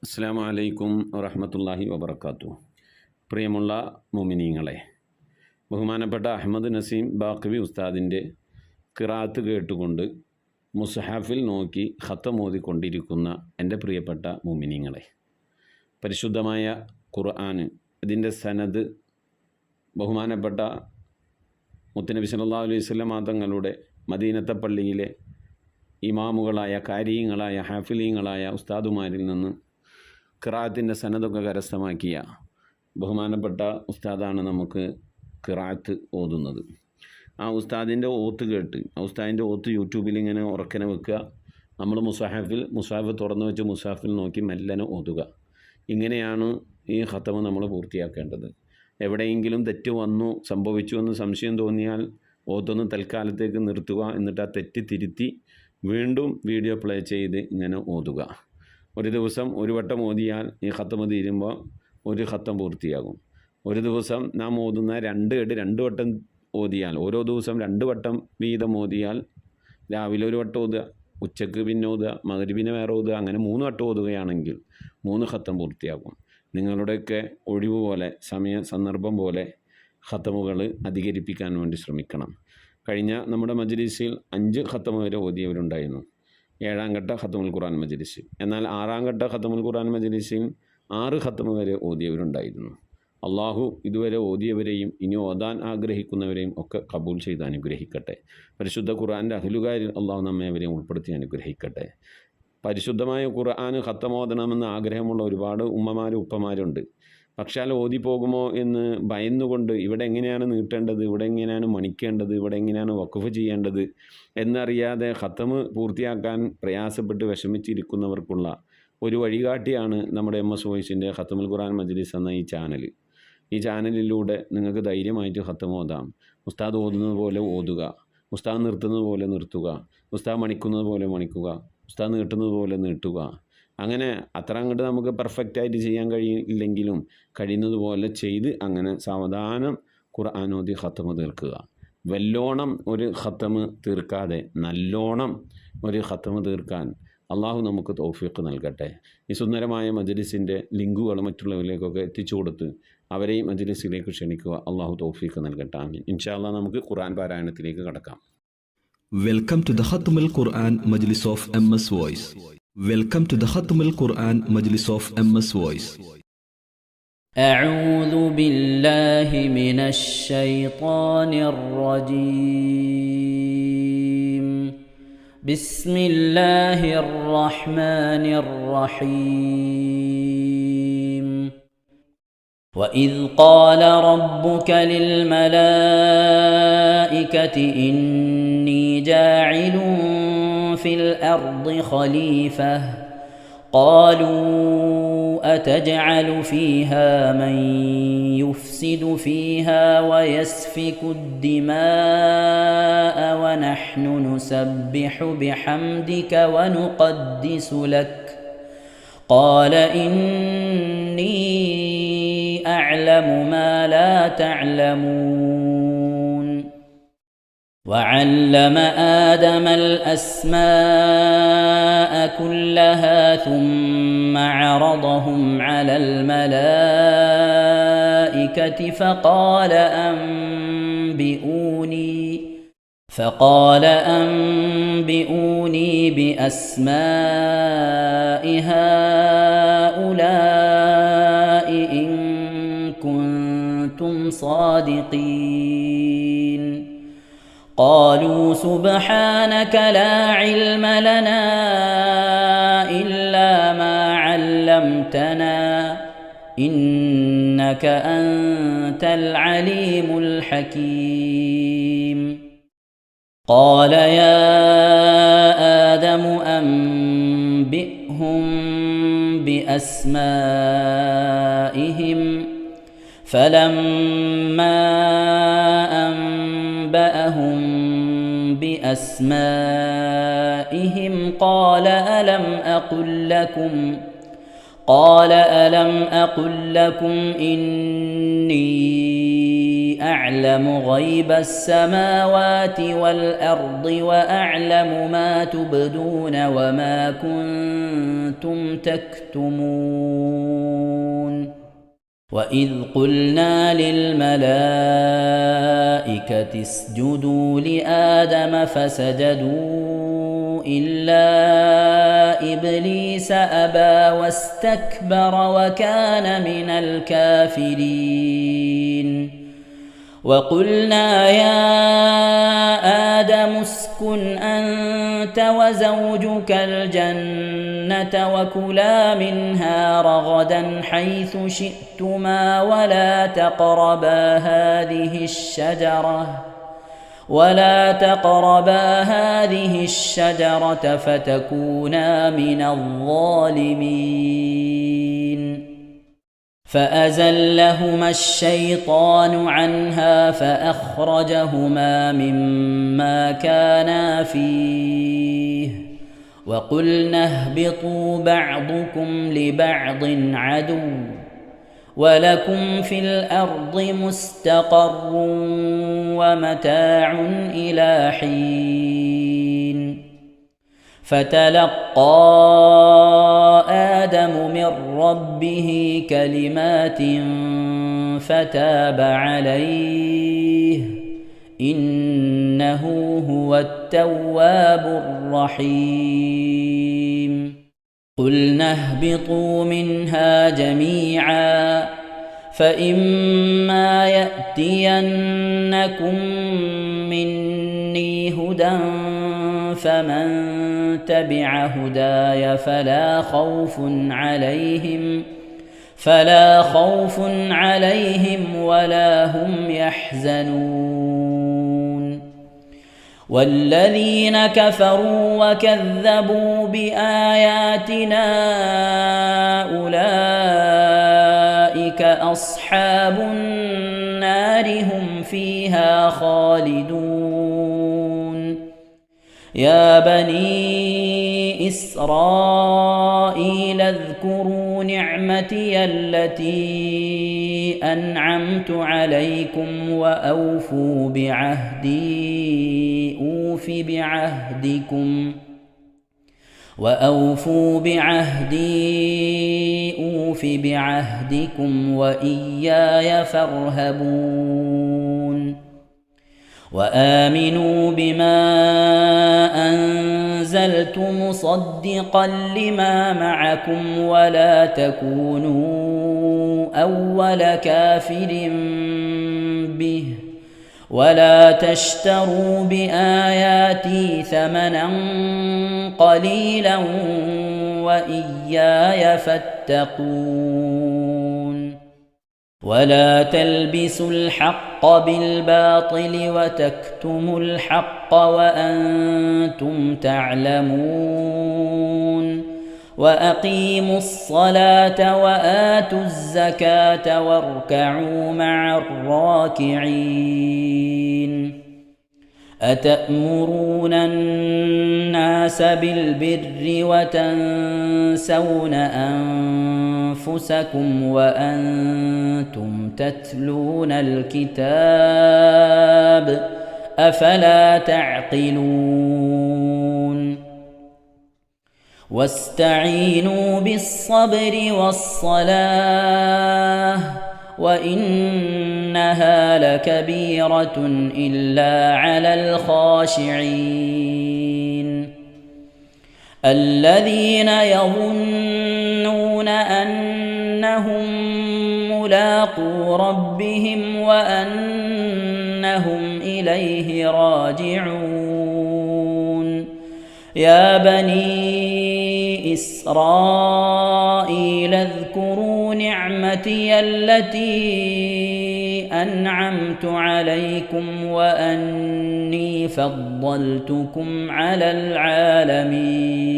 അസ്സലാമു അലൈക്കും വറഹ്മത്തുള്ളാഹി വബറകാതുഹു. പ്രിയമുള്ള മുഅ്മിനീങ്ങളെ, ബഹുമാനപ്പെട്ട അഹമ്മദ് നസീം ബാഖവി ഉസ്താദിൻ്റെ ഖിറാഅത്ത് കേട്ടുകൊണ്ട് മുസ്ഹഫിൽ നോക്കി ഖത്തം ഓതിക്കൊണ്ടിരിക്കുന്ന എൻ്റെ പ്രിയപ്പെട്ട മുഅ്മിനീങ്ങളെ, പരിശുദ്ധമായ ഖുർആൻ ഇതിൻ്റെ സനദ് ബഹുമാനപ്പെട്ട മുത്തുനബി സല്ലല്ലാഹു അലൈഹി വസല്ലം തങ്ങളുടെ മദീനത്തെ പള്ളിയിലെ ഇമാമുകളായ കാരിയങ്ങളായ ഹാഫിലീങ്ങളായ ഉസ്താദുമാരിൽ നിന്ന് ഖിറാഅത്തിൻ്റെ സനദൊക്കെ കരസ്ഥമാക്കിയ ബഹുമാനപ്പെട്ട ഉസ്താദാണ് നമുക്ക് ഖിറാഅത്ത് ഓതുന്നത്. ആ ഉസ്താദിൻ്റെ ഓത്ത് കേട്ട് ഉസ്താദിൻ്റെ ഓത്ത് യൂട്യൂബിൽ ഇങ്ങനെ ഉറക്കനെ വെക്കുക, നമ്മൾ മുസാഫ് തുറന്നു വെച്ച് മുസാഫിൽ നോക്കി മെല്ലനെ ഓതുക. ഇങ്ങനെയാണ് ഈ ഖത്തം നമ്മൾ പൂർത്തിയാക്കേണ്ടത്. എവിടെയെങ്കിലും തെറ്റ് വന്നു സംഭവിച്ചു എന്ന് സംശയം തോന്നിയാൽ ഓത്തൊന്ന് തൽക്കാലത്തേക്ക് നിർത്തുക, എന്നിട്ട് ആ തെറ്റ് തിരുത്തി വീണ്ടും വീഡിയോ പ്ലേ ചെയ്ത് ഇങ്ങനെ ഓതുക. ഒരു ദിവസം ഒരു വട്ടം ഓതിയാൽ ഈ ഖത്തം തീരുമ്പോൾ ഒരു ഖത്തം പൂർത്തിയാകും. ഒരു ദിവസം നാം ഓതുന്ന രണ്ട് വട്ടം ഓതിയാൽ, ഓരോ ദിവസം 2 വട്ടം വീതം ഓതിയാൽ, രാവിലെ ഒരു വട്ടം ഓതുക, ഉച്ചക്ക് പിന്നെ ഓതുക, മഗ്‌രിബിനെ വേറെ ഓതുക, അങ്ങനെ 3 വട്ടം ഓതുകയാണെങ്കിൽ 3 ഖത്തം പൂർത്തിയാകും. നിങ്ങളുടെയൊക്കെ ഒഴിവ് പോലെ, സന്ദർഭം പോലെ ഖത്തമുകൾ അധികരിപ്പിക്കാൻ വേണ്ടി ശ്രമിക്കണം. കഴിഞ്ഞ നമ്മുടെ മജ്‌ലിസിൽ 5 ഖത്തം വരെ ഓതിയവരുണ്ടായിരുന്നു, 7ാം ഘട്ട ഖത്തമുൽ ഖുർആൻ മജ്‌ലിസിൽ. എന്നാൽ 6ാം ഘട്ട ഖത്തമുൽ ഖുർആൻ മജ്‌ലിസിൽ 6 ഖത്തം വരെ ഓതിയവരുണ്ടായിരുന്നു. അള്ളാഹു ഇതുവരെ ഓതിയവരെയും ഇനി ഓതാൻ ആഗ്രഹിക്കുന്നവരെയും ഒക്കെ കബൂൽ ചെയ്ത് അനുഗ്രഹിക്കട്ടെ. പരിശുദ്ധ ഖുർആൻ്റെ അഹ്ലുകാരിൽ അള്ളാഹു നമ്മെ അവരെയും ഉൾപ്പെടുത്തി അനുഗ്രഹിക്കട്ടെ. പരിശുദ്ധമായ ഖുർആൻ ഖത്തം ഓതണമെന്ന് ആഗ്രഹമുള്ള ഒരുപാട് ഉമ്മമാരും ഉപ്പമാരുണ്ട്. പക്ഷേ അത് ഓതിപ്പോകുമോ എന്ന് ഭയന്നുകൊണ്ട് ഇവിടെ എങ്ങനെയാണ് നീട്ടേണ്ടത്, ഇവിടെ എങ്ങനെയാണ് മണിക്കേണ്ടത്, ഇവിടെ എങ്ങനെയാണ് വഖഫ് ചെയ്യേണ്ടത് എന്നറിയാതെ ഖത്തം പൂർത്തിയാക്കാൻ പ്രയാസപ്പെട്ട് വിഷമിച്ചിരിക്കുന്നവർക്കുള്ള ഒരു വഴികാട്ടിയാണ് നമ്മുടെ MS വോയിസിൻ്റെ ഖത്തമുൽ ഖുർആൻ മജ്‌ലിസ് എന്ന ഈ ചാനൽ. ഈ ചാനലിലൂടെ നിങ്ങൾക്ക് ധൈര്യമായിട്ട് ഖത്തം ഓതാം. ഉസ്താദ് ഓതുന്നത് പോലെ ഓതുക, ഉസ്താദ് നിർത്തുന്നത് പോലെ നിർത്തുക, ഉസ്താദ് മണിക്കുന്നത് പോലെ മണിക്കുക, ഉസ്താദ് നീട്ടുന്നത് പോലെ നീട്ടുക. അങ്ങനെ അത്ര അങ്ങോട്ട് നമുക്ക് പെർഫെക്റ്റായിട്ട് ചെയ്യാൻ കഴിയില്ലെങ്കിലും കഴിയുന്നത് പോലെ ചെയ്ത് അങ്ങനെ സാവധാനം ഖുർആൻ ഓതി ഖത്തം തീർക്കുക. വല്ലോണം ഒരു ഖത്തം തീർക്കാതെ നല്ലോണം ഒരു ഖത്തം തീർക്കാൻ അള്ളാഹു നമുക്ക് തൗഫീഖ് നൽകട്ടെ. ഈ സുന്ദരമായ മജ്‌ലിസിൻ്റെ ലിങ്കുകൾ മറ്റുള്ളവരിലേക്കൊക്കെ എത്തിച്ചു കൊടുത്ത് അവരെയും മജ്‌ലിസിലേക്ക് ക്ഷണിക്കുക. അള്ളാഹു തൗഫീഖ് നൽകട്ടെ. ആമീൻ. ഇൻഷാ അല്ലാഹ് നമുക്ക് ഖുർആൻ പാരായണത്തിലേക്ക് കടക്കാം. Welcome to the Khatmul Quran Majlis of MS Voice. Welcome to the Khatmul Quran Majlis of MS Voice. أعوذ بالله من الشيطان الرجيم. بسم الله الرحمن الرحيم. وإذ قال ربك للملائكة إني جاعل في الأرض خليفة قالوا أتجعل فيها من يفسد فيها ويسفك الدماء ونحن نسبح بحمدك ونقدس لك قال إني أعلم ما لا تعلمون. وعلم آدم الأسماء كلها ثم عرضهم على الملائكة فقال أنبئوني بأسماء هؤلاء إن كنتم صادقين. قالوا سبحانك لا علم لنا إلا ما علمتنا إنك أنت العليم الحكيم. قال يا آدم أنبئهم بأسمائهم فلما أنبأهم بأسمائهم قال قال ألم أقل لكم إني أعلم غيب السماوات والأرض وأعلم ما تبدون وما كنتم تكتمون وإذ قلنا للملائكة اسجدوا لآدم فسجدوا إلا إبليس أبى واستكبر وكان من الكافرين وقلنا يا آدم اسكن أنت وزوجك الجنة وكلا منها رغدا حيث شئتما ولا تقربا هذه الشجرة فتكونا من الظالمين فأزلهما الشيطان عنها فأخرجهما مما كانا فيه وقلنا اهبطوا بعضكم لبعض عدو ولكم في الأرض مستقر ومتاع إلى حين فتلقى آدم من ربه كلمات فتاب عليه إنه هو التواب الرحيم قلنا اهبطوا منها جميعا فإما يأتينكم مني هدى فمن تبع هداي فلا خوف عليهم ولا هم يحزنون والذين كفروا وكذبوا بآياتنا أولئك أصحاب النار هم فيها خالدون يا بني إسرائيل اذكروا نعمتي التي أنعمت عليكم وأوفوا بعهدي أوف بعهدكم وإياي فارهبون وآمنوا بما أنزلت مصدقا لما معكم ولا تكونوا أول كافر به ولا تشتروا بآياتي ثمنا قليلا وإياي فاتقون ولا تلبسوا الحق بالباطل وتكتموا الحق وأنتم تعلمون وأقيموا الصلاة وآتوا الزكاة واركعوا مع الراكعين أتأمرون الناس بالبر وتنسون أنفسكم وأنتم تتلون الكتاب أفلا تعقلون واستعينوا بالصبر والصلاة وإنها لكبيرة إلا على الخاشعين الذين يظنون أنهم ملاقو ربهم وأنهم إليه راجعون يا بني إسرائيل اذكروا نعمتي التي أنعمت عليكم وأني فضلتكم على العالمين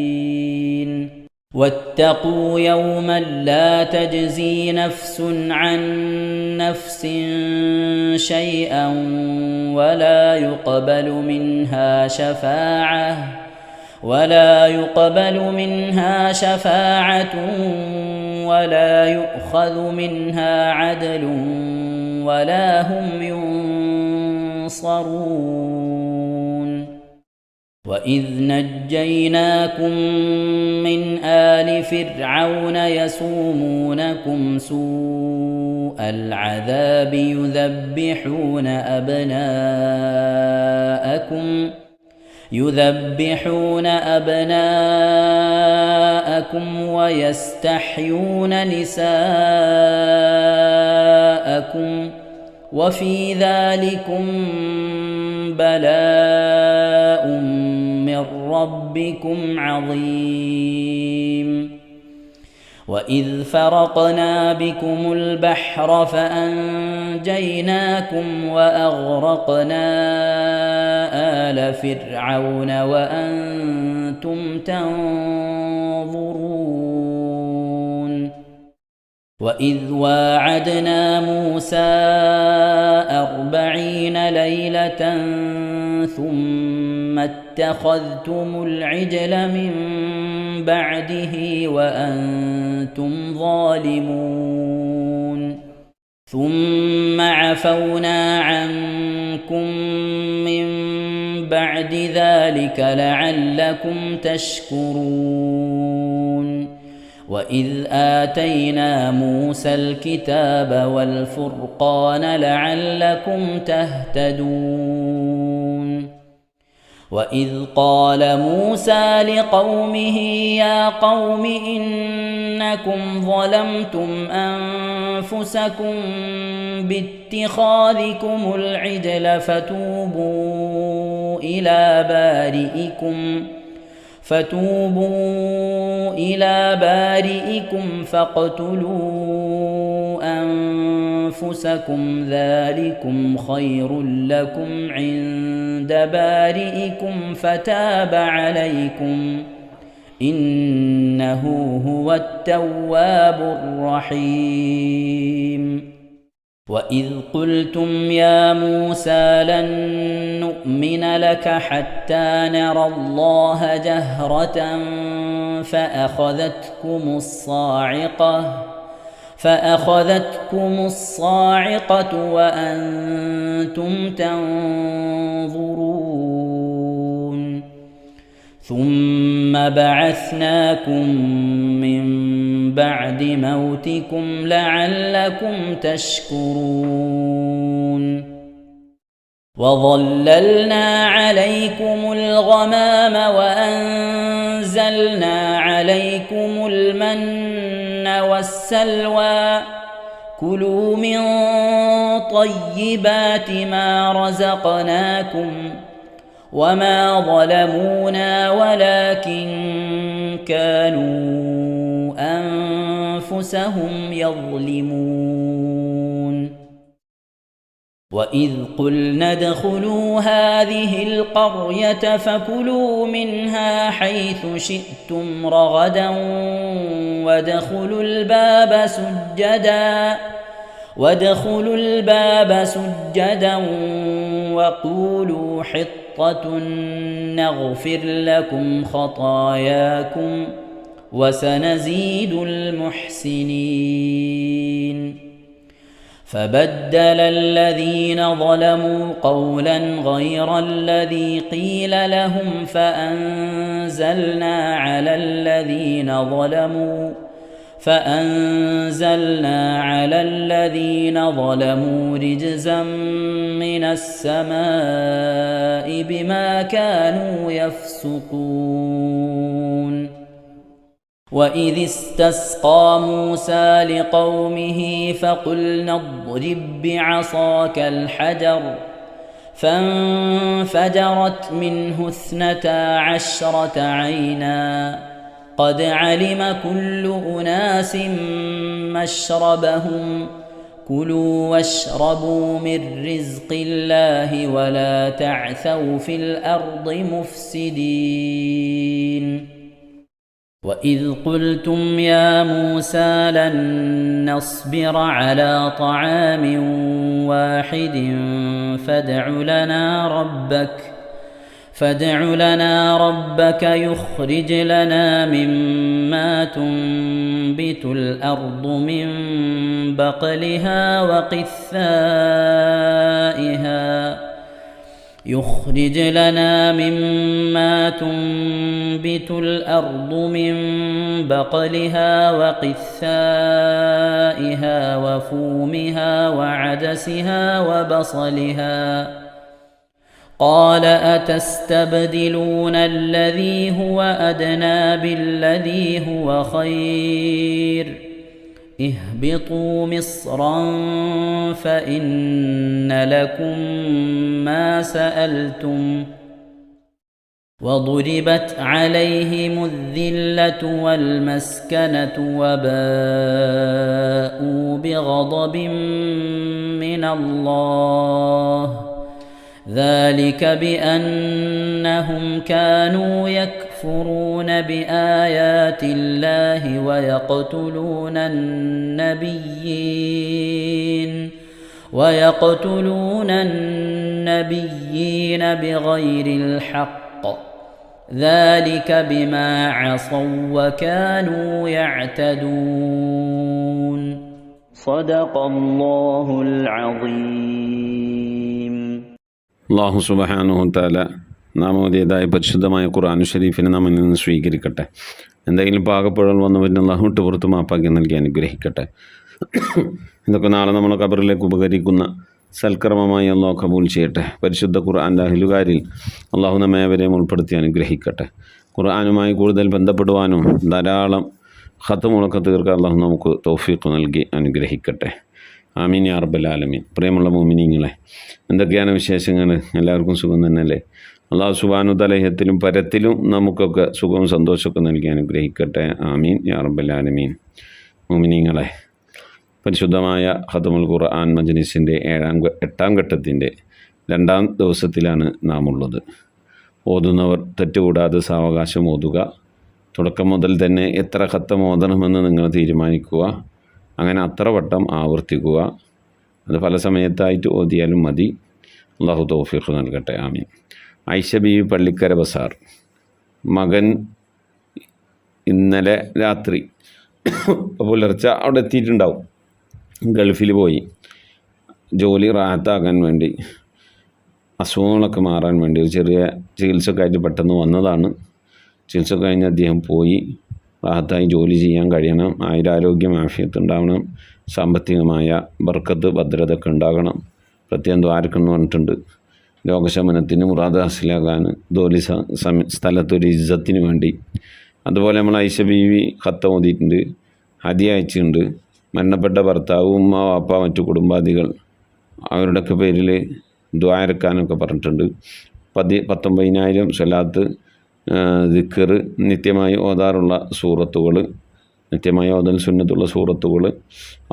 واتقوا يوما لا تجزي نفس عن نفس شيئا ولا يقبل منها شفاعة ولا يقبل منها شفاعة ولا يؤخذ منها عدل ولا هم ينصرون وإذ نجيناكم من آل فرعون يسومونكم سوء العذاب يذبحون أبناءكم ويستحيون نساءكم وفي ذلكم بلاء من ربكم عظيم وإذ فرقنا بكم البحر فأنجيناكم وأغرقنا آل فرعون وأنتم تنظرون وإذ واعدنا موسى 40 ليلة ثم اتخذتم العجل من بعده وأنتم ظالمون ثم عفونا عنكم من بعد ذلك لعلكم تشكرون وإذ آتينا موسى الكتاب والفرقان لعلكم تهتدون وإذ قال موسى لقومه يا قوم إنكم ظلمتم أنفسكم باتخاذكم العجل فتوبوا إلى بارئكم فاقتلوا أنفسكم ذلكم خير لكم عند بارئكم فتاب عليكم إنه هو التواب الرحيم وإذ قلتم يا موسى لن نؤمن لك حتى نرى الله جهرة فأخذتكم الصاعقة وأنتم تنظرون ثم بعثناكم من بعد موتكم لعلكم تشكرون وظللنا عليكم الغمام وأنزلنا عليكم المن والسلوى كلوا من طيبات ما رزقناكم وما ظلمونا ولكن كانوا أنفسهم يظلمون وإذ قلنا ادخلوا هذه القرية فكلوا منها حيث شئتم رغدا وادخلوا الباب سجدا وقولوا حطة نغفر لكم خطاياكم وسنزيد المحسنين فبدل الذين ظلموا قولا غير الذي قيل لهم فأنزلنا على الذين ظلموا رجزا من السماء بما كانوا يفسقون وإذ استسقى موسى لقومه فقلنا اضرب بعصاك الحجر فانفجرت منه 12 عينا قد علم كل أناس مشربهم كلوا واشربوا من رزق الله ولا تعثوا في الأرض مفسدين وإذ قلتم يا موسى لن نصبر على فادع لنا ربك يخرج لنا مما تنبت الأرض من بقلها وقثائها وفومها وعدسها وبصلها قال أتستبدلون الذي هو أدنى بالذي هو خير اهبطوا مصرا فإن لكم ما سألتم وضربت عليهم الذلة والمسكنة وباءوا بغضب من الله ذلك بأنهم كانوا يكفرون بآيات الله ويقتلون النبيين بغير الحق ذلك بما عصوا وكانوا يعتدون صدق الله العظيم. അല്ലാഹു സുബ്ഹാനഹു വ തആല നാം ഓതിയതായ പരിശുദ്ധമായ ഖുർആൻ ഷരീഫിനെ നമ്മിൽ നിന്ന് സ്വീകരിക്കട്ടെ. എന്തെങ്കിലും പാകപ്പിഴകൾ വന്നവരിന് അല്ലാഹു വിട്ടുപുറത്ത് മാപ്പാക്കി നൽകി അനുഗ്രഹിക്കട്ടെ. ഇതൊക്കെ നാളെ നമ്മുടെ ഖബറിലേക്ക് ഉപകരിക്കുന്ന സൽക്കർമ്മമായി അല്ലാഹു കബൂൽ ചെയ്യട്ടെ. പരിശുദ്ധ ഖുർആൻ്റെ അഹ്ലുകാരിൽ അല്ലാഹു നമ്മെ അവരെയും ഉൾപ്പെടുത്തി അനുഗ്രഹിക്കട്ടെ. ഖുർആനുമായി കൂടുതൽ ബന്ധപ്പെടുവാനും ധാരാളം ഖത്മുകളൊക്കെ തീർക്കാൻ അല്ലാഹു നമുക്ക് തൗഫീഖ് നൽകി അനുഗ്രഹിക്കട്ടെ. ആമീൻ യാ റബ്ബൽ ആലമീൻ. പ്രിയമുള്ള മുഅ്മിനീങ്ങളെ, എന്തൊക്കെയാണ് വിശേഷങ്ങൾ? എല്ലാവർക്കും സുഖം തന്നെയല്ലേ? അല്ലാഹു സുബ്ഹാനഹു വ തആല ഇഹത്തിലും പരത്തിലും നമുക്കൊക്കെ സുഖവും സന്തോഷമൊക്കെ നൽകി അനുഗ്രഹിക്കട്ടെ. ആമീൻ യാ റബ്ബൽ ആലമീൻ. മുഅ്മിനീങ്ങളെ, പരിശുദ്ധമായ ഖത്മുൽ ഖുർആൻ മജ്‌ലിസിൻ്റെ 8ാം ഘട്ടത്തിൻ്റെ 2ാം ദിവസത്തിലാണ് നാം ഉള്ളത്. ഓതുന്നവർ തെറ്റുകൂടാതെ സാവകാശം ഓതുക. തുടക്കം മുതൽ തന്നെ എത്ര ഖത്തം ഓതണമെന്ന് നിങ്ങൾ തീരുമാനിക്കുക. അങ്ങനെ അത്ര വട്ടം ആവർത്തിക്കുക. അത് പല സമയത്തായിട്ട് ഓതിയാലും മതി. അല്ലാഹു തൗഫീഖ് നൽകട്ടെ. ആമീൻ. ആയിഷ ബീവി പള്ളിക്കര ബസാർ, മകൻ ഇന്നലെ രാത്രി പുലർച്ചെ അവിടെ എത്തിയിട്ടുണ്ടാവും. ഗൾഫിൽ പോയി ജോലി റാഹത്താക്കാൻ വേണ്ടി, അസുഖങ്ങളൊക്കെ മാറാൻ വേണ്ടി ഒരു ചെറിയ ചികിത്സക്കായിട്ട് പെട്ടെന്ന് വന്നതാണ്. ചികിത്സ കഴിഞ്ഞ് അദ്ദേഹം പോയി. റാഹത്തായി ജോലി ചെയ്യാൻ കഴിയണം. ആയുരാരോഗ്യം ആഫിയത്ത് ഉണ്ടാവണം. സാമ്പത്തികമായ ബർക്കത്ത് ഭദ്രതയൊക്കെ ഉണ്ടാകണം. പ്രത്യേകം ദ്വാരക്കെന്ന് പറഞ്ഞിട്ടുണ്ട്. രോഗശമനത്തിന് മുറാദ് ഹാസിലാകാൻ ജോലി സ്ഥലത്തൊരു ഇജ്ജത്തിന് വേണ്ടി. അതുപോലെ നമ്മൾ ആയിഷ ബീവി ഖത്ത് ഓതിയിട്ടുണ്ട്, ഹദിയ അയച്ചിട്ടുണ്ട്. മരണപ്പെട്ട ഭർത്താവ്, ഉമ്മ, വാപ്പ, മറ്റു കുടുംബാദികൾ അവരുടെയൊക്കെ പേരിൽ ദ്വാരക്കാനൊക്കെ പറഞ്ഞിട്ടുണ്ട്. 19,000 സ്വലാത്ത് ദിക്ർ നിത്യമായി ഓതാറുള്ള സൂറത്തുകൾ, നിത്യമായി ഓതൽ സുന്നത്തുള്ള സൂറത്തുകൾ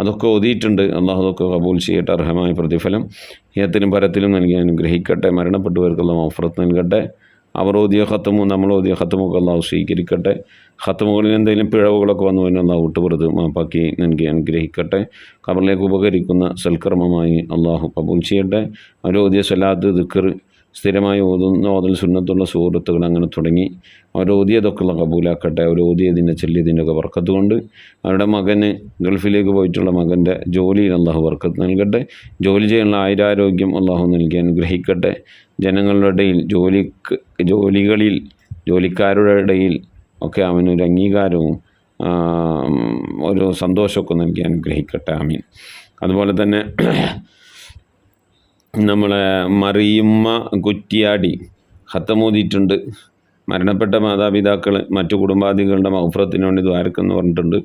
അതൊക്കെ ഓതിയിട്ടുണ്ട്. അല്ലാഹു അതൊക്കെ കബൂൽ ചെയ്യട്ടെ. അർഹമായ പ്രതിഫലം ഇഹത്തിലും പരത്തിലും നൽകി അനുഗ്രഹിക്കട്ടെ. മരണപ്പെട്ടവർക്കുള്ള മഗ്ഫിറത്ത് നൽകട്ടെ. അവർ ഓതിയ ഖത്തമും നമ്മൾ ഓതിയ ഖത്തമൊക്കെ അല്ലാഹു സ്വീകരിക്കട്ടെ. ഖത്തമുകളിൽ എന്തെങ്കിലും പിഴവുകളൊക്കെ വന്നു കഴിഞ്ഞാൽ അല്ലാഹു വിട്ടുപുറത്ത് മാപ്പാക്കി നൽകി അനുഗ്രഹിക്കട്ടെ. ഖബറിലേക്ക് ഉപകരിക്കുന്ന സൽക്കർമ്മമായി അല്ലാഹു കബൂൽ ചെയ്യട്ടെ. അവർ ഓതിയ സ്വലാത്ത് ദിക്ർ സ്ഥിരമായി ഓതൽ സുന്നത്തുള്ള സൂറത്തുകൾ അങ്ങനെ തുടങ്ങി അവർ ഓതിയതൊക്കെയുള്ള കബൂലാക്കട്ടെ. അവർ ഓതിയതിൻ്റെ ചെല്ലിയതിൻ്റെയൊക്കെ ബർക്കത്ത് കൊണ്ട് അവരുടെ മകന് ഗൾഫിലേക്ക് പോയിട്ടുള്ള മകൻ്റെ ജോലിയിൽ അല്ലാഹു ബർക്കത്ത് നൽകട്ടെ. ജോലി ചെയ്യാനുള്ള ആയുരാരോഗ്യം അല്ലാഹു നൽകി അനുഗ്രഹിക്കട്ടെ. ജനങ്ങളുടെ ഇടയിൽ ജോലിക്കാരുടെ ഇടയിൽ ഒക്കെ അവനൊരു അംഗീകാരവും ഒരു സന്തോഷമൊക്കെ നൽകി അനുഗ്രഹിക്കട്ടെ. ആമീൻ. അതുപോലെ തന്നെ നമ്മളെ മറിയുമ്മ കുറ്റിയാടി ഖത്തമോദിയിട്ടുണ്ട്. മരണപ്പെട്ട മാതാപിതാക്കൾ മറ്റു കുടുംബാദികളുടെ മഗ്ഫിറത്തിന് വേണ്ടി ദ്വാരക്കെന്ന് പറഞ്ഞിട്ടുണ്ട്.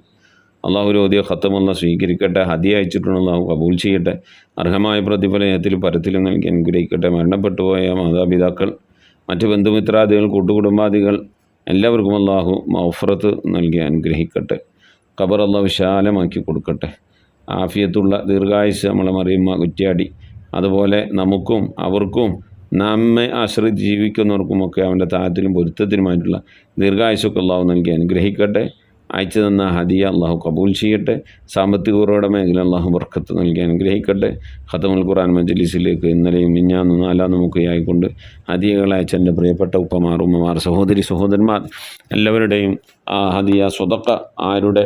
അള്ളാഹു ഓതിയ ഖത്തമല്ല സ്വീകരിക്കട്ടെ. ഹദിയ അയച്ചിട്ടുള്ള അള്ളാഹു കബൂൽ ചെയ്യട്ടെ. അർഹമായ പ്രതിഫലത്തിലും പരത്തിലും നൽകി അനുഗ്രഹിക്കട്ടെ. മരണപ്പെട്ടു പോയ മാതാപിതാക്കൾ, മറ്റു ബന്ധുമിത്രാദികൾ, കൂട്ടുകുടുംബാദികൾ എല്ലാവർക്കും അള്ളാഹു മഗ്ഫിറത്ത് നൽകി അനുഗ്രഹിക്കട്ടെ. ഖബർ അള്ളാഹു വിശാലമാക്കി കൊടുക്കട്ടെ. ആഫിയത്തുള്ള ദീർഘായുസ് നമ്മളെ മറിയുമ്മ കുറ്റിയാടി, അതുപോലെ നമുക്കും അവർക്കും നമ്മെ ആശ്രയിച്ച് ജീവിക്കുന്നവർക്കുമൊക്കെ അവൻ്റെ താഴത്തിലും പൊരുത്തത്തിനുമായിട്ടുള്ള ദീർഘായുസ്സൊക്കെ അള്ളാഹു നൽകി അനുഗ്രഹിക്കട്ടെ. അയച്ചു തന്ന ഹദിയ അള്ളാഹു കബൂൽ ചെയ്യട്ടെ. സാമ്പത്തികപൂർവ്വയുടെ മേഖല അള്ളാഹു ബർക്കത്ത് നൽകി അനുഗ്രഹിക്കട്ടെ. ഖത്തമുൽ ഖുർആൻ മജ്ലിസിലേക്ക് ഇന്നലെയും മിഞ്ഞാന്നും 4 ആയിക്കൊണ്ട് ഹദിയകൾ അയച്ച എൻ്റെ പ്രിയപ്പെട്ട ഉപ്പമാർ, ഉമ്മമാർ, സഹോദരി സഹോദരന്മാർ എല്ലാവരുടെയും ആ ഹദിയ സ്വതക്ക ആരുടെ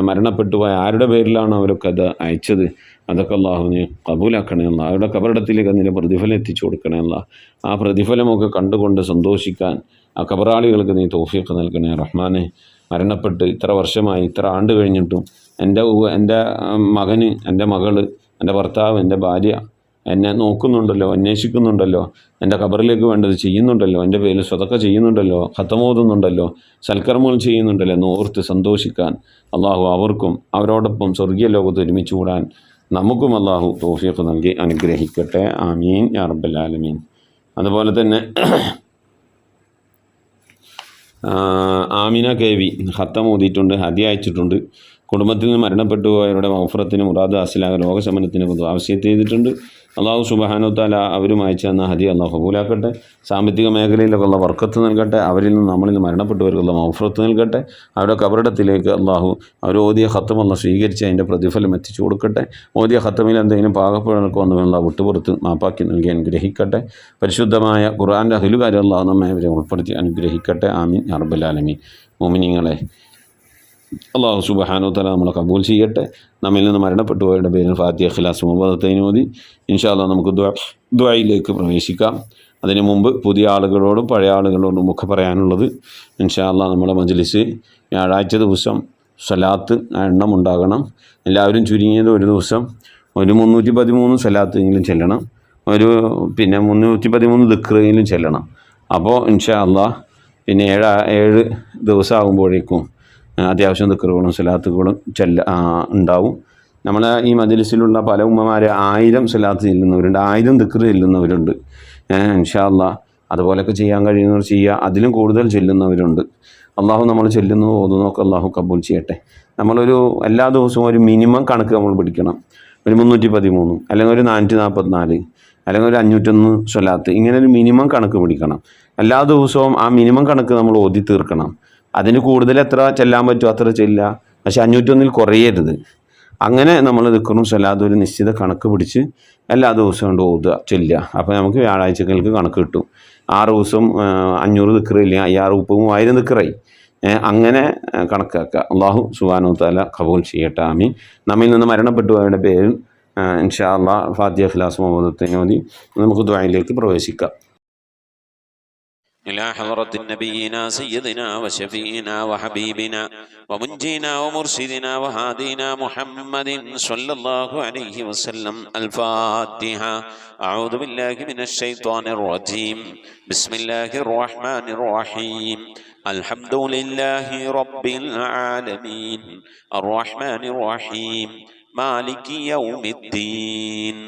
മരണപ്പെട്ടുപോയ ആരുടെ പേരിലാണ് അവരൊക്കെ അത് അയച്ചത്, അതൊക്കെ അള്ളാഹുവിനെ കബൂലാക്കണേ അല്ല. അവരുടെ കബറിടത്തിലേക്ക് അതിൻ്റെ പ്രതിഫലം എത്തിച്ചു കൊടുക്കണേ അല്ല. ആ പ്രതിഫലമൊക്കെ കണ്ടുകൊണ്ട് സന്തോഷിക്കാൻ ആ കബറാളികൾക്ക് നീ തൗഫീഖ് നൽകണേ റഹ്മാനെ. മരണപ്പെട്ട് ഇത്ര വർഷമായി, ഇത്ര ആണ്ട് കഴിഞ്ഞിട്ടും എൻ്റെ മകന്, എൻ്റെ മകള്, എൻ്റെ ഭർത്താവ്, എൻ്റെ ഭാര്യ എന്നെ നോക്കുന്നുണ്ടല്ലോ, അന്വേഷിക്കുന്നുണ്ടല്ലോ, എൻ്റെ ഖബറിലേക്ക് വേണ്ടത് ചെയ്യുന്നുണ്ടല്ലോ, എൻ്റെ പേരിൽ സ്വതക്ക ചെയ്യുന്നുണ്ടല്ലോ, ഖത്തമോതുന്നുണ്ടല്ലോ, സൽക്കർമ്മങ്ങൾ ചെയ്യുന്നുണ്ടല്ലോ എന്ന് ഓർത്ത് സന്തോഷിക്കാൻ അള്ളാഹു അവർക്കും അവരോടൊപ്പം സ്വർഗീയ ലോകത്ത് ഒരുമിച്ച് കൂടാൻ നമുക്കും അള്ളാഹു തൗഫീഖ് നൽകി അനുഗ്രഹിക്കട്ടെ. ആമീൻ യാ റബ്ബൽ ആലമീൻ. അതുപോലെ തന്നെ ആമിന കേവി ഖത്തം ഓതിയിട്ടുണ്ട്, ഹദിയ അയച്ചിട്ടുണ്ട്. കുടുംബത്തിൽ നിന്ന് മരണപ്പെട്ടു പോയവരുടെ മഗ്ഫിറത്തിന് മുറാദ് ഹാസിലാക രോഗശമനത്തിന് ആവശ്യം ചെയ്തിട്ടുണ്ട്. അള്ളാഹു സുബ്ഹാനഹു തആല അവരും അയച്ചു തന്ന ഹദിയ അള്ളാഹു കബൂലാക്കട്ടെ. സാമ്പത്തിക മേഖലയിലൊക്കെ ഉള്ള ബർക്കത്ത് നൽകട്ടെ. അവരിൽ നിന്ന് നമ്മളിൽ നിന്ന് മരണപ്പെട്ടവർക്കുള്ള മഗ്ഫിറത്ത് നൽകട്ടെ. അവരുടെ കബറിടത്തിലേക്ക് അള്ളാഹു അവർ ഓതിയ ഖത്തം അള്ളാഹു സ്വീകരിച്ച് അതിൻ്റെ പ്രതിഫലം എത്തിച്ചു കൊടുക്കട്ടെ. ഓതിയ ഖത്തമിൽ എന്തെങ്കിലും പാകപ്പിഴക്ക് വന്നുകൊണ്ടുള്ള വിട്ടുപുറത്ത് മാപ്പാക്കി നൽകി അനുഗ്രഹിക്കട്ടെ. പരിശുദ്ധമായ ഖുർആൻ്റെ അഹ്ലുകാരെ അള്ളാഹു നമ്മെ അവരെ ഉൾപ്പെടുത്തി അനുഗ്രഹിക്കട്ടെ. ആമീൻ യാ റബ്ബൽ ആലമീൻ. മുഅ്മിനീങ്ങളെ, അള്ളാഹു സുബ്ഹാനഹു തആല നമ്മളെ കബൂൽ ചെയ്യട്ടെ. നമ്മിൽ നിന്ന് മരണപ്പെട്ടു പോയവരുടെ പേരിൽ ഫാത്തിഹ, ഇഖ്ലാസ്, മുബറകത്തൈൻ ഓതി ഇൻഷാ അല്ലാഹ് നമുക്ക് ദുആയിലേക്ക് പ്രവേശിക്കാം. അതിനു മുമ്പ് പുതിയ ആളുകളോടും പഴയ ആളുകളോടും ഒക്കെ പറയാനുള്ളത്, ഇൻഷാ അല്ലാഹ് നമ്മുടെ മജ്ലിസ് വ്യാഴാഴ്ച ദിവസം സ്വലാത്ത് എണ്ണം ഉണ്ടാകണം. എല്ലാവരും ചുരുങ്ങിയത് ഒരു ദിവസം ഒരു 313 സ്വലാത്തെങ്കിലും ചെല്ലണം. ഒരു 313 ദിക്റെങ്കിലും ചെല്ലണം. അപ്പോൾ ഇൻഷാ അല്ലാഹ് പിന്നെ 7 ദിവസമാകുമ്പോഴേക്കും അത്യാവശ്യം ദിക്റുകളും സ്വലാത്തുകളും ഉണ്ടാവും. നമ്മളെ ഈ മജ്ലിസിലുള്ള പല ഉമ്മമാർ 1000 സ്വലാത്ത് ചെല്ലുന്നവരുണ്ട്, 1000 ദിക്റ് ചെല്ലുന്നവരുണ്ട്. ഇൻഷാ അല്ലാഹ് അതുപോലെയൊക്കെ ചെയ്യാൻ കഴിയുന്നവർ ചെയ്യുക. അതിലും കൂടുതൽ ചെല്ലുന്നവരുണ്ട്. അള്ളാഹു നമ്മൾ ചെല്ലുന്നത് ഓതുന്നതൊക്കെ അള്ളാഹു കബൂൽ ചെയ്യട്ടെ. നമ്മളൊരു എല്ലാ ദിവസവും ഒരു മിനിമം കണക്ക് നമ്മൾ പിടിക്കണം. ഒരു 313 അല്ലെങ്കിൽ ഒരു 444 അല്ലെങ്കിൽ ഒരു 501 സ്വലാത്ത്, ഇങ്ങനെ ഒരു മിനിമം കണക്ക് പിടിക്കണം. എല്ലാ ദിവസവും ആ മിനിമം കണക്ക് നമ്മൾ ഓതി തീർക്കണം. അതിന് കൂടുതൽ എത്ര ചെല്ലാൻ പറ്റുമോ അത്ര ചെല്ലുക, പക്ഷെ 501 കുറയരുത്. അങ്ങനെ നമ്മൾ ദിക്റും സ്വലാത്തും ഒരു നിശ്ചിത കണക്ക് പിടിച്ച് എല്ലാ ദിവസവും കൊണ്ട് ഓതുക, ചെല്ലുക. അപ്പോൾ നമുക്ക് വ്യാഴാഴ്ചകൾക്ക് കണക്ക് കിട്ടും. 6 ദിവസം 500 ദിക്റ് ഇല്ലെങ്കിൽ 6030 ദിക്റായി. അങ്ങനെ കണക്കാക്കുക. അള്ളാഹു സുബ്ഹാനഹു തആല ഖബൂൽ ചെയ്യട്ടെ. ആമീൻ. നമ്മിൽ നിന്ന് മരണപ്പെട്ടു പോയവരുടെ പേരിൽ ഇൻഷാ അല്ലാഹ് ഫാത്തിഹ, ഇഖ്ലാസ്, മുബറകത്തൈൻ ഓതി നമുക്ക് ദുആയിലേക്ക് പ്രവേശിക്കാം. إلى حضرة نبينا سيدنا وشفينا وحبيبنا ومنجينا ومرشدنا وهادينا محمد صلى الله عليه وسلم. الفاتحة. أعوذ بالله من الشيطان الرجيم. بسم الله الرحمن الرحيم. الحمد لله رب العالمين الرحمن الرحيم مالك يوم الدين.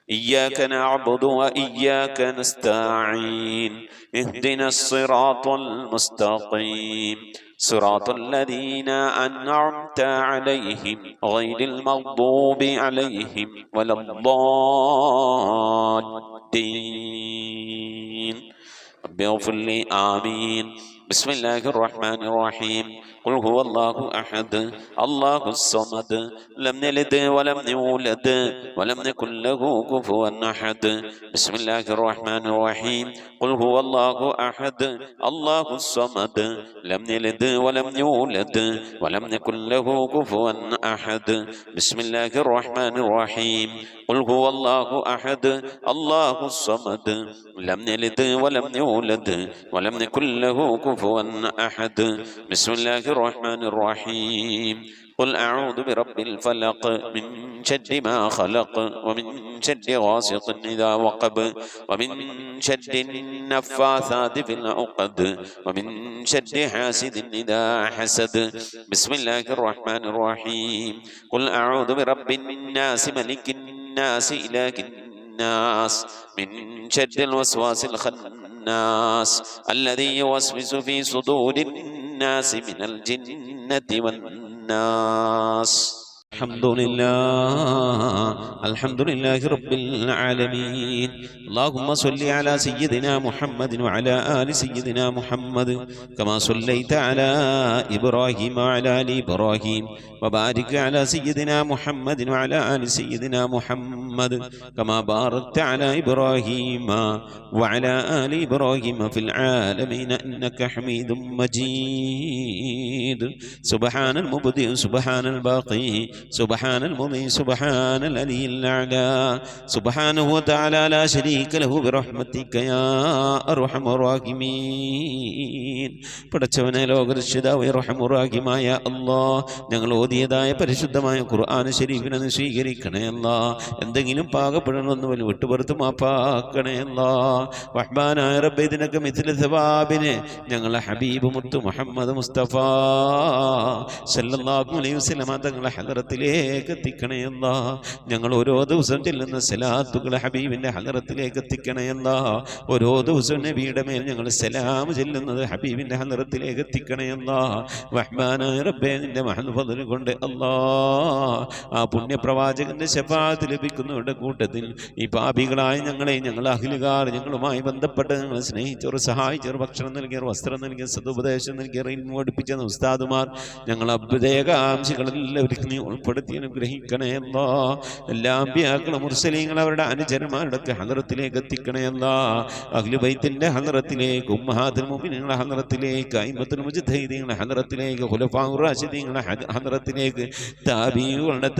إياك نعبد وإياك نستعين. اهدنا الصراط المستقيم صراط الذين أنعمت عليهم غير المغضوب عليهم ولا الضالين. رب اغفر لي. آمين. بسم الله الرحمن الرحيم. قل هو الله أحد الله الصمد لم يلد ولم يولد ولم يكن له كفوا أحد. بسم الله الرحمن الرحيم. قل هو الله أحد الله الصمد لم يلد ولم يولد ولم يكن له كفوا أحد. بسم الله الرحمن الرحيم. قل هو الله أحد الله الصمد لم يلد ولم يولد ولم يكن له كفوا أحد. بسم الله الرحمن الرحيم. قل أعوذ برب الفلق من شر ما خلق ومن شر غاسق إذا وقب ومن شر النفاثات في العقد ومن شر حاسد إذا حسد. بسم الله الرحمن الرحيم. قل أعوذ برب الناس ملك الناس إله الناس من شر الوسواس الخناس الذي يوسوس في صدور الناس من الجنة والناس. الحمد لله رب العالمين. اللهم صل على سيدنا محمد وعلى آل سيدنا محمد كما صليت على إبراهيم وعلى آل إبراهيم وبارك على سيدنا محمد وعلى آل سيدنا محمد كما باركت على إبراهيم وعلى آل إبراهيم في العالمين إنك حميد مجيد. سبحان المبدئ سبحان الباقي سبحان المضي سبحان العلي الأعلى سبحانه وتعالى لا شريك له برحمتك يا أرحم الراحمين. പടച്ചവനെ ലോകരക്ഷിതാവേ റഹ്മാനുറഹീമായ അല്ലാഹ്, ഞങ്ങൾ ഓതിയതായ പരിശുദ്ധമായ ഖുർആൻ ശരീഫിനെ സ്വീകരിക്കണേ അല്ലാഹ്. എന്തെങ്കിലും പാകപ്പെടണമെന്ന് വലിയ വിട്ടുപുറത്ത് മാപ്പാക്കണേ അല്ലാഹ്. റഹ്മാനായ റബ്ബേ, ഇതിനൊക്കെ മിഥില സവാബിനെ ഞങ്ങളെ ഹബീബ് മുത്ത് മുഹമ്മദ് മുസ്തഫ സല്ലല്ലാഹു അലൈഹി വസല്ലം തങ്ങളെ ഹദറത്തിലേക്ക് എത്തിക്കണേ അല്ലാഹ്. ഞങ്ങൾ ഓരോ ദിവസം ചെല്ലുന്ന സലാത്തുകളെ ഹബീബിൻ്റെ ഹദറത്തിലേക്ക് എത്തിക്കണേ അല്ലാഹ്. ഓരോ ദിവസവും നബിയുടെ മേൽ ഞങ്ങൾ സലാം ചെല്ലുന്നത് ഹബീബിൻ്റെ ഹദറത്തിലേക്ക് എത്തിക്കണേ അല്ലാഹ്. റഹ്മാനായ റബ്ബേ, നിന്റെ മഹദ് ഫദ്ൽ കൊണ്ട് അല്ലാഹ് ആ പുണ്യപ്രവാചകന്റെ ശഫാഅത്ത് ലഭിക്കുന്നവരുടെ കൂട്ടത്തിൽ ഈ പാപികളായ ഞങ്ങളെ, ഞങ്ങൾ അഹ്ലുകാർ, ഞങ്ങളുമായി ബന്ധപ്പെട്ട് ഞങ്ങൾ സ്നേഹിച്ചവർ, സഹായിച്ചവർ, ഭക്ഷണം നൽകിയവർ, വസ്ത്രം നൽകിയ, സതുപദേശം നൽകിയവർ, ഇൽമു പഠിപ്പിച്ച ഉസ്താദുമാർ, ഞങ്ങൾ അഭ്യുദയകാംക്ഷികളെല്ലാവരും നീ ഉൾപ്പെടുത്തി അനുഗ്രഹിക്കണേ അല്ലാഹ്. എല്ലാ അമ്പിയാക്കളും മുർസലീങ്ങൾ അവരുടെ അനുചരന്മാരുടെ ഹദറത്തിലേക്ക് എത്തിക്കണേ അല്ലാഹ്. അഹ്ലു ബൈത്തിന്റെ ഹദറത്തിലേക്ക്, ഉമ്മഹാത്തുൽ മുഅ്മിനീങ്ങളുടെ ഹദറത്തിലേക്ക്, അയിമ്മത്തുൽ മുജ്തഹിദീങ്ങളുടെ ഹദറത്തിലേക്ക്, ഖുലഫാഉർ റാഷിദീങ്ങളുടെ ഹദറത്തിലേക്ക്, താബീങ്ങളുടെ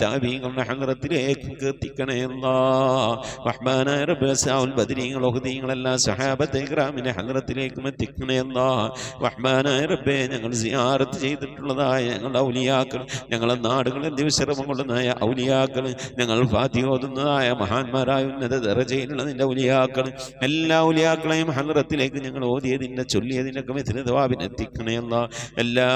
താബീങ്ങളുടെ ഹദറത്തിലേക്ക് എത്തിക്കണേ അല്ലാഹ്. റഹ്മാനായ റബ്ബേ, സഹാബത്തുൽ ബദരീങ്ങൾ, ഉഹദീങ്ങൾ, എല്ലാ സഹാബത്തെ ഇക്റാമിന്റെ ഹദറത്തിലേക്കും എത്തിക്കണേ അല്ലാഹ്. റഹ്മാനായ റബ്ബേ, ഞങ്ങൾ സിയാറത്ത് ചെയ്തിട്ടുള്ളതായ ഞങ്ങളുടെ ഔലിയാക്കൾ, ഞങ്ങളെ നാടുകളിൽ ദിവസരമം കൊള്ളുന്നതായ ഔലിയാക്കൾ, ഞങ്ങൾ ഫാത്തിഹ ഓതുന്നതായ മഹാന്മാരായ ഉന്നത ദറജയിലുള്ള നിന്റെ ഔലിയാക്കൾ, എല്ലാ ഔലിയാക്കളെയും ഹദറത്തിലേക്ക് ഞങ്ങൾ ഓതിയതിൻ്റെ ചൊല്ലിയതിൻ്റെയൊക്കെ മിഥില സവാബിനെ എത്തിക്കണേ അല്ലാഹ്. എല്ലാ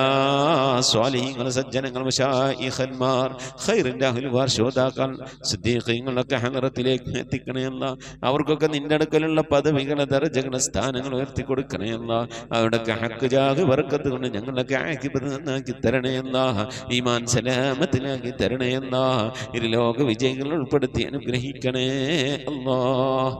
സ്വാലിഹീങ്ങൾ, സജ്ജനങ്ങൾ, മശായിഖന്മാർ, ഖൈറിൻ്റെ അഹ്ലുകാർ, ശോതാക്കൾ, സിദ്ദീഖീങ്ങളൊക്കെ ഹദറത്തിലേക്ക് എത്തിക്കണേ അല്ലാഹ്. അവർക്കൊക്കെ നിന്റെ അടുക്കലുള്ള പദവികളെ, ദർജകളെ, സ്ഥാനങ്ങൾ ഉയർത്തി കൊടുക്കണേ അല്ലാഹ്. അവരുടെയൊക്കെ ഹക്ക് ജാഹ് ബർക്കത്ത് കൊണ്ട് ഞങ്ങളൊക്കെ ആക്കിബത്ത് നന്നാക്കി തരണേ അല്ലാഹ്. ഈമാൻ സലാമത്തിലാക്കി തരണേ അല്ലാഹ്. ഇരുലോക വിജയികൾ ഉൾപ്പെടുത്തി അനുഗ്രഹിക്കണേ അല്ലാഹ്.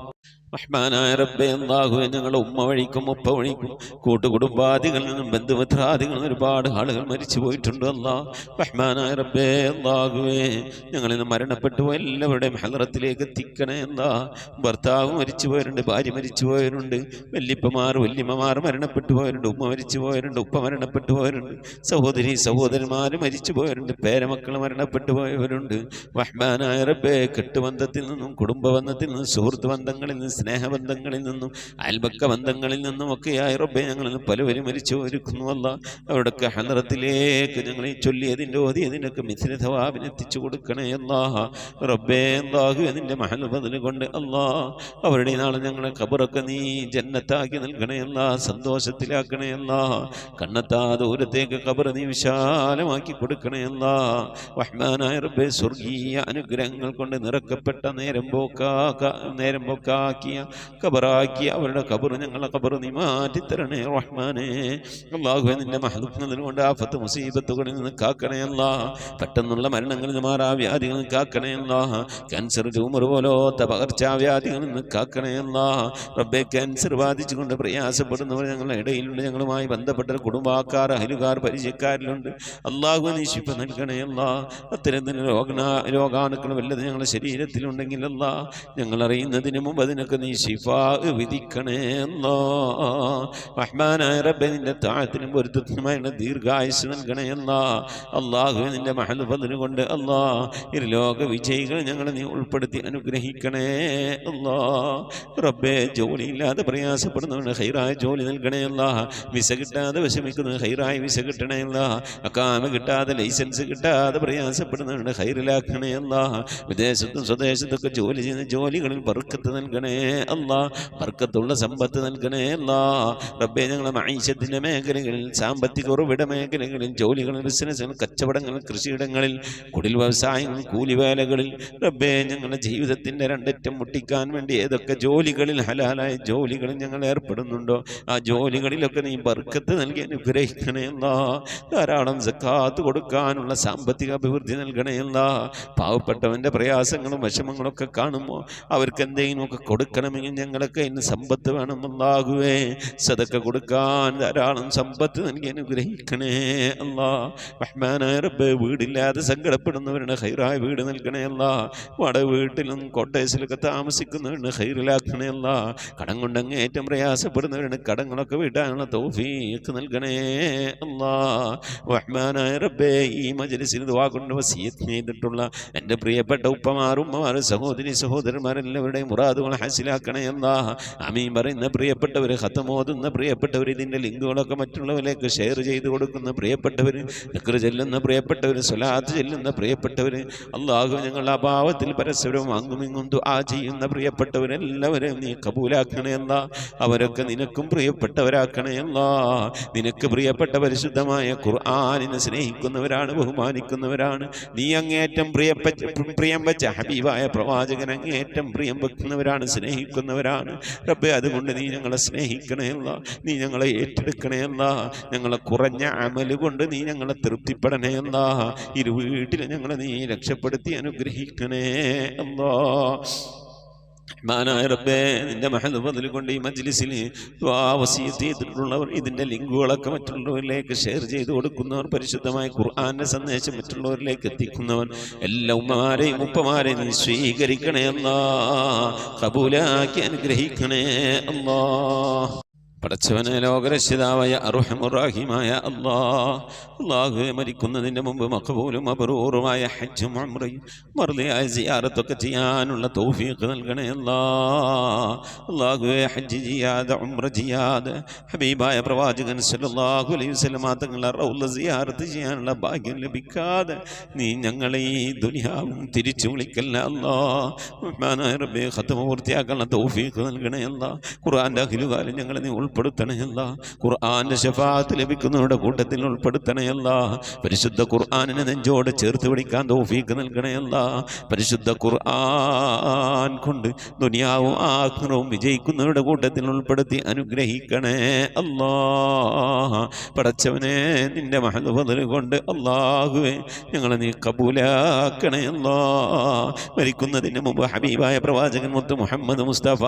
റഹ്മാനായ റബ്ബേ, അല്ലാഹുവേ, ഞങ്ങളുടെ ഉമ്മ വഴിക്കും ഉപ്പ വഴിക്കും കൂട്ടുകുടുംബാദികളിൽ നിന്നും ബന്ധുമിത്രാദികളിൽ നിന്നും ഒരുപാട് ആളുകൾ മരിച്ചു പോയിട്ടുണ്ട് അല്ലാഹ്. റഹ്മാനായ റബ്ബേ, അല്ലാഹുവേ, ഞങ്ങളിൽ നിന്ന് മരണപ്പെട്ടു എല്ലാവരുടെയും ഹദറത്തിലേക്ക് എത്തിക്കണേ അല്ലാഹ്. ഭർത്താവ് മരിച്ചു പോയവരുണ്ട്, ഭാര്യ മരിച്ചു പോയവരുണ്ട്, വല്യപ്പമാർ വല്യമ്മമാർ മരണപ്പെട്ടു പോയവരുണ്ട്, ഉമ്മ മരിച്ചു പോയവരുണ്ട്, ഉപ്പ മരണപ്പെട്ടു പോയവരുണ്ട്, സഹോദരി സഹോദരന്മാർ മരിച്ചു പോയവരുണ്ട്, പേരമക്കൾ മരണപ്പെട്ടു പോയവരുണ്ട്. റഹ്മാനായ റബ്ബേ, കെട്ടുബന്ധത്തിൽ നിന്നും കുടുംബബന്ധത്തിൽ നിന്നും സുഹൃത്ത് ബന്ധങ്ങളിൽ നിന്നും സ്നേഹബന്ധങ്ങളിൽ നിന്നും അയൽപക്ക ബന്ധങ്ങളിൽ നിന്നും ഒക്കെയായി റബ്ബേ, ഞങ്ങളിൽ നിന്ന് പലവരും മരിച്ചു ഒരുക്കുന്നു അല്ലാഹ്. അവിടൊക്കെ ഹദറത്തിലേക്ക് ഞങ്ങളെ ചൊല്ലിയതിൻ്റെ ഓതിയതിൻ്റെയൊക്കെ മിഥില സവാബിനെ എത്തിച്ചു കൊടുക്കണേ അല്ലാഹ്. റബ്ബേ, അല്ലാഹുവേ, നിന്റെ മഹൽ ഫദ്ൽ കൊണ്ട് അല്ലാഹ് അവരുടെ നാളെ ഞങ്ങളെ ഖബറൊക്കെ നീ ജന്നത്താക്കി നൽകണേ അല്ലാഹ്, സന്തോഷത്തിലാക്കണേ അല്ലാഹ്. കണ്ണെത്താ ദൂരത്തേക്ക് ഖബർ നീ വിശാലമാക്കി കൊടുക്കണേ അല്ലാഹ്. റഹ്മാനായ റബ്ബേ, സ്വർഗീയ അനുഗ്രഹങ്ങൾ കൊണ്ട് നിറക്കപ്പെട്ട നേരം പോക്കാക്കിയ ഖബറാക്കിയ അവരുടെ ഖബർ, ഞങ്ങളെ ഖബർ നീ മാറ്റിത്തരണേ റഹ്മാനേ. അല്ലാഹുവേ, നിന്റെ മഹദൂഫിനെ കൊണ്ട് ആഫത്ത് മുസീബത്തുകളിൽ നിന്ന് കാക്കണേ അല്ലാഹ്. പെട്ടെന്നുള്ള മരണങ്ങളിൽ നിന്ന്, മാറാവ്യാധികളിൽ നിന്ന് കാക്കണേ അല്ലാഹ്. ക്യാൻസർ, ട്യൂമർ പോലത്തെ പകർച്ചാവ്യാധികളിൽ നിന്ന് കാക്കണേ അല്ലാഹ്. റബ്ബേ, ക്യാൻസർ ബാധിച്ചുകൊണ്ട് പ്രയാസപ്പെടുന്നവർ ഞങ്ങളുടെ ഇടയിലുണ്ട്, ഞങ്ങളുമായി ബന്ധപ്പെട്ട കുടുംബക്കാർ, അയലുകാർ, പരിചയക്കാരിലുണ്ട്. അല്ലാഹു നീ ശിഫ നൽകണേ അല്ലാഹ്. അത്തരത്തിൽ രോഗാണുക്കൾ വല്ലത് ഞങ്ങളുടെ ശരീരത്തിലുണ്ടെങ്കിൽ അല്ലാഹ് ഞങ്ങൾ അറിയുന്നതിന് മുമ്പ് അതിനൊക്കെ നീ ശിഫാ വിധിക്കണേ അല്ലാഹ്. റഹ്മാനായ റബ്ബേ, നിന്റെ താഴത്തിനും പൊരുത്തത്തിനുമായുള്ള ദീർഘായുസ് നൽകണേ അല്ലാഹ്. അല്ലാഹുവേ, നിന്റെ മഹൽ ഫദ്ൽ കൊണ്ട് അല്ലാഹ് ഇരുലോക വിജയികൾ ഞങ്ങളെ നീ ഉൾപ്പെടുത്തി അനുഗ്രഹിക്കണേ അല്ലാഹ്. റബ്ബേ, ജോലിയില്ലാതെ പ്രയാസപ്പെടുന്നവന് ഹൈറായ ജോലി നൽകണേ അല്ലാഹ്. വിസ കിട്ടാതെ വിഷമിക്കുന്നവന് ഹൈറായ വിസ കിട്ടണേ അല്ലാഹ്. അക്കാമ കിട്ടാതെ ലൈസൻസ് കിട്ടാതെ പ്രയാസപ്പെടുന്നവന് ഹൈറിലാക്കണേ അല്ലാഹ്. വിദേശത്തും സ്വദേശത്തൊക്കെ ജോലി ചെയ്യുന്ന ജോലികളിൽ ബർക്കത്ത് നൽകണേ അല്ലാ. ബർക്കത്തുള്ള സമ്പത്ത് നൽകണേ അല്ലാ. റബ്ബേ ഞങ്ങളെ മഈശത്തിന്റെ മേഖലകളിൽ, സാമ്പത്തിക ഉറവിട മേഖലകളിൽ, ജോലികൾ, ബിസിനസ്സുകൾ, കച്ചവടങ്ങൾ, കൃഷിയിടങ്ങളിൽ, കുടിൽ വ്യവസായങ്ങൾ, കൂലിവേലകളിൽ റബ്ബേ ഞങ്ങളുടെ ജീവിതത്തിന്റെ രണ്ടറ്റം മുട്ടിക്കാൻ വേണ്ടി ഏതൊക്കെ ജോലികളിൽ, ഹലാലായ ജോലികളിൽ ഞങ്ങൾ ഏർപ്പെടുന്നുണ്ടോ ആ ജോലികളിലൊക്കെ നീ ബർക്കത്ത് നൽകി അനുഗ്രഹിക്കണേ അല്ലാ. ധാരാളം സക്കാത്ത് കൊടുക്കാനുള്ള സാമ്പത്തിക അഭിവൃദ്ധി നൽകണേ അല്ലാ. പാവപ്പെട്ടവന്റെ പ്രയാസങ്ങളും വിഷമങ്ങളൊക്കെ കാണുമ്പോൾ അവർക്ക് എന്തെങ്കിലുമൊക്കെ കൊടുക്കണമെങ്കിൽ ഞങ്ങളൊക്കെ ഇന്ന് സമ്പത്ത് വേണം അല്ലാഹുവേ. സദക്ക കൊടുക്കാൻ ധാരാളം സമ്പത്ത് നൽകി അനുഗ്രഹിക്കണേ അല്ലാ. റഹ്മാനായ റബ്ബേ, വീടില്ലാതെ സങ്കടപ്പെടുന്നവരുടെ ഹൈറായ വീട് നൽകണേ അല്ലാ. വാടക വീട്ടിലും കോട്ടേഴ്സിലൊക്കെ താമസിക്കുന്നവരുടെ ഹൈറിലാക്കണേ അല്ലാ. കടം കൊണ്ട് അങ്ങേറ്റം പ്രയാസപ്പെടുന്നവരുടെ കടങ്ങളൊക്കെ വിടാനുള്ള തൗഫീഖ് നൽകണേ അല്ലാ. റഹ്മാനായ റബ്ബേ, ഈ മജ്‌ലിസിൽ ദുആ കൊണ്ട് വസിയത്ത് ചെയ്തിട്ടുള്ള എൻ്റെ പ്രിയപ്പെട്ട ഉപ്പമാർ, ഉമ്മമാർ, സഹോദരി സഹോദരന്മാരെല്ലാവരുടെയും മുറാദുകൾ ഹാസിലാക്കണേ അല്ലാ. ആമീൻ പറയുന്ന പ്രിയപ്പെട്ടവർ, ഖത്ം ഓതുന്ന പ്രിയപ്പെട്ടവർ, ഇതിൻ്റെ ലിങ്കുകളൊക്കെ മറ്റുള്ളവരിലേക്ക് ഷെയർ ചെയ്ത് കൊടുക്കുന്ന പ്രിയപ്പെട്ടവർ, ദിക്ർ ചെല്ലുന്ന പ്രിയപ്പെട്ടവർ, സ്വലാത്ത് ചെല്ലുന്ന പ്രിയപ്പെട്ടവർ, അല്ലാഹു ഞങ്ങളുടെ അഭാവത്തിൽ പരസ്പരം അങ്ങുമിങ്ങും ദുആ ചെയ്യുന്ന പ്രിയപ്പെട്ടവരെല്ലാവരെയും നീ കബൂലാക്കണേ അല്ലാ. അവരൊക്കെ നിനക്കും പ്രിയപ്പെട്ടവരാക്കണേ അല്ലാ. നിനക്ക് പ്രിയപ്പെട്ട പരിശുദ്ധമായ ഖുർആനിനെ സ്നേഹിക്കുന്നവരാണ്, ബഹുമാനിക്കുന്നവരാണ്. നീ അങ്ങേറ്റം പ്രിയം വെച്ച ഹബീബായ പ്രവാചകൻ അങ്ങേറ്റം പ്രിയം വെക്കുന്നവരാണ്, സ്നേഹിക്കുന്നവരാണ് റബ്ബേ. അതുകൊണ്ട് നീ ഞങ്ങളെ സ്നേഹിക്കണേ അല്ലാ. നീ ഞങ്ങളെ ഏറ്റെടുക്കണേ അല്ലാ. ഞങ്ങളെ കുറഞ്ഞ അമല് കൊണ്ട് നീ ഞങ്ങളെ തൃപ്തിപ്പെടണേ അല്ലാ. ഇരു വീട്ടിൽ ഞങ്ങളെ നീ രക്ഷപ്പെടുത്തി അനുഗ്രഹിക്കണേ അല്ലാ. റഹ്മാനായ റബ്ബേ, നിന്റെ മഹദ് ഫദ്ൽ കൊണ്ട് ഈ മജ്‌ലിസിൽ ദുആ വസിയത്ത് ചെയ്തിട്ടുള്ളവർ, ഇതിൻ്റെ ലിങ്കുകളൊക്കെ മറ്റുള്ളവരിലേക്ക് ഷെയർ ചെയ്ത് കൊടുക്കുന്നവർ, പരിശുദ്ധമായ ഖുർആന്റെ സന്ദേശം മറ്റുള്ളവരിലേക്ക് എത്തിക്കുന്നവർ, എല്ലാ ഉമ്മമാരെയും ഉപ്പമാരെയും നീ സ്വീകരിക്കണേ അല്ലാ. ഖബൂലാക്കി അനുഗ്രഹിക്കണേ അല്ലാ. പടച്ചവനെ, ലോകരക്ഷിതാവായ അർഹമുർ-റഹീമായ അല്ലാഹുവേ, മരിക്കുന്നതിൻ്റെ മുമ്പ് മഖബൂലും മബ്റൂറുമായ ഹജ്ജും ഉംറയും മർദിയായ സിയാറത്തൊക്കെ ചെയ്യാനുള്ള തൗഫീഖ് നൽകണേ അല്ലാഹുവേ. ഹജ്ജ് ചെയ്യാതെ, ഉംറ ചെയ്യാതെ, ഹബീബായ പ്രവാചകൻ സല്ലല്ലാഹു അലൈഹി വസല്ലം തങ്ങളുടെ റൗള സിയാറത്ത് ചെയ്യാനുള്ള ഭാഗ്യം ലഭിക്കാതെ നീ ഞങ്ങളെ ഈ ദുനിയാവും തിരിച്ചു വിളിക്കല്ല അല്ലാഹ്. റഹ്മാനായ റബ്ബേ, ഖത്മ പൂർത്തിയാക്കാനുള്ള തൗഫീഖ് നൽകണേ അല്ലാഹ്. ഖുർആന്റെ അഖിലുകാലം ഞങ്ങളെ നീ ഉൾപ്പെടുത്തണേ അല്ലാഹ്. ഖുർആന്റെ ശഫാഅത്ത് ലഭിക്കുന്നവരുടെ കൂട്ടത്തിൽ ഉൾപ്പെടുത്തണേ അല്ലാഹ്. പരിശുദ്ധ ഖുർആനിനെ നെഞ്ചോട് ചേർത്ത് പിടിക്കാൻ തൗഫീഖ് നൽകണേ അല്ലാഹ്. പരിശുദ്ധ ഖുർആൻ കൊണ്ട് ദുനിയാവും ആഖിറവും വിജയിക്കുന്നവരുടെ കൂട്ടത്തിൽ ഉൾപ്പെടുത്തി അനുഗ്രഹിക്കണേ അല്ലാഹ്. പടച്ചവനെ, നിന്റെ മഹദ് ഫദ്ൽ കൊണ്ട് അല്ലാഹുവേ ഞങ്ങളെ നീ കബൂലാക്കണേ അല്ലാഹ്. മരിക്കുന്നതിന് മുമ്പ് ഹബീബായ പ്രവാചകൻ മുത്ത് മുഹമ്മദ് മുസ്തഫ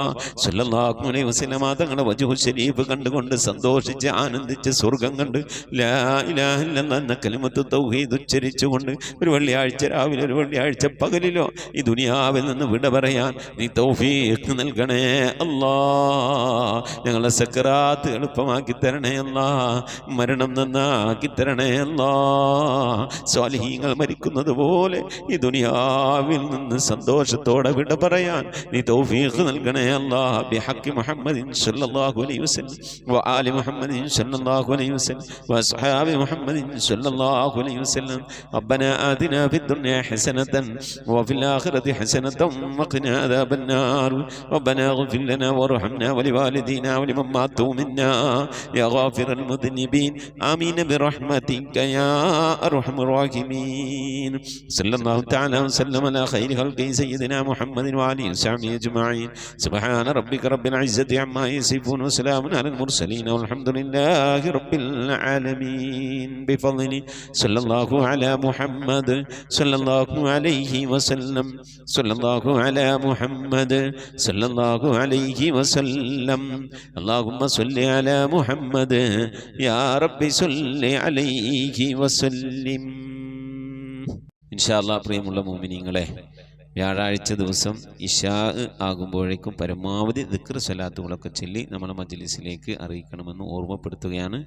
സല്ലല്ലാഹു അലൈഹി വസല്ലം തങ്ങളുടെ വജ്ഹു ശരീഫ് കണ്ടുകൊണ്ട് സന്തോഷിച്ച് ആനന്ദിച്ച് സ്വർഗം കണ്ട് ലാ ഇലാഹ ഇല്ലല്ലാഹ് എന്ന കലിമത്ത് തൗഹീദ് ഉച്ചരിച്ചുകൊണ്ട് ഒരു വെള്ളിയാഴ്ച രാവിലെ, ഒരു വെള്ളിയാഴ്ച പകലിലോ ഈ ദുനിയാവിൽ നിന്ന് വിട പറയാൻ നീ തൗഫീഖ് നൽകണേ അല്ലാഹ്. ഞങ്ങളുടെ സക്കറാത്ത് എളുപ്പമാക്കി തരണേ അല്ലാഹ്. മരണം നന്നാക്കി തരണേ അല്ലാഹ്. സ്വാലിഹീങ്ങൾ മരിക്കുന്നത് പോലെ ഈ ദുനിയാവിൽ നിന്ന് സന്തോഷത്തോടെ വിട പറയാൻ നീ തൗഫീഖ് നൽകണേ അല്ലാഹ്. ബിഹഖി മുഹമ്മദിൻ സല്ലല്ലാഹു അലൈഹി വസല്ലം വആലി മുഹമ്മദിൻ സല്ലല്ലാഹു അലൈഹി വസല്ലം വഅസ്ഹാബി മുഹമ്മദിൻ സല്ലല്ലാഹു അലൈഹി വസല്ലം. റബ്ബനാ ആതിനാ ഫിദ്ദുനിയാ ഹസനതൻ വഫിൽ ആഖിറതി ഹസനതൻ വഖിനാ അദാബന്നാർ. റബ്ബനാ ഇഗ്ഫിർ ലനാ വർഹംനാ വലിവാലിദീനാ വലിമൻ മാതു മിന്നാ യാ ഗാഫിറൽ മുദ്നിബീൻ. ആമീൻ ബിറഹ്മതിക യാ അർഹമർ റഹീമീൻ. സല്ലല്ലാഹു തആല വസല്ലം അലാ ഖൈരി ഖൽഖി സയ്യിദിനാ മുഹമ്മദിൻ വഅലിഹി വസഹ്ബിഹി അജ്മഈൻ. സുബ്ഹാന റബ്ബിക റബ്ബിൽ ഇസ്സതി അമ്മാ യസിഫൂൻ വസലാമുൻ അലൽ മുർസലീൻ വൽഹംദുലില്ലാഹി റബ്ബിൽ ആലമീൻ. ബിഫദ്ലി സല്ലല്ലാഹു അലാ മുഹമ്മദ് സല്ലല്ലാഹു അലൈഹി വസല്ലം. സല്ലല്ലാഹു അലാ മുഹമ്മദ് സല്ലല്ലാഹു അലൈഹി വസല്ലം. അല്ലാഹുമ്മ സ്വല്ലി അലാ മുഹമ്മദ് യാ റബ്ബി സ്വല്ലി അലൈഹി വസല്ലിം. ഇൻഷാ അല്ലാഹ് പ്രിയമുള്ള മുഅ്മിനീങ്ങളെ, വ്യാഴാഴ്ച ദിവസം ഇശാ ആകുമ്പോഴേക്കും പരമാവധി ദിക്ർ സ്വലാത്തുകളൊക്കെ ചൊല്ലി നമ്മുടെ മജ്‌ലിസിലേക്ക് അറിയിക്കണമെന്ന് ഓർമ്മപ്പെടുത്തുകയാണ്.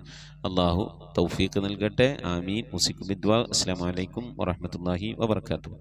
അല്ലാഹു തൗഫീഖ് നൽകട്ടെ. ആമീൻ. മുസിക് ബിദ്വാ. അസ്സലാമു അലൈക്കും വറഹ്മത്തുള്ളാഹി വബറകാതുഹു.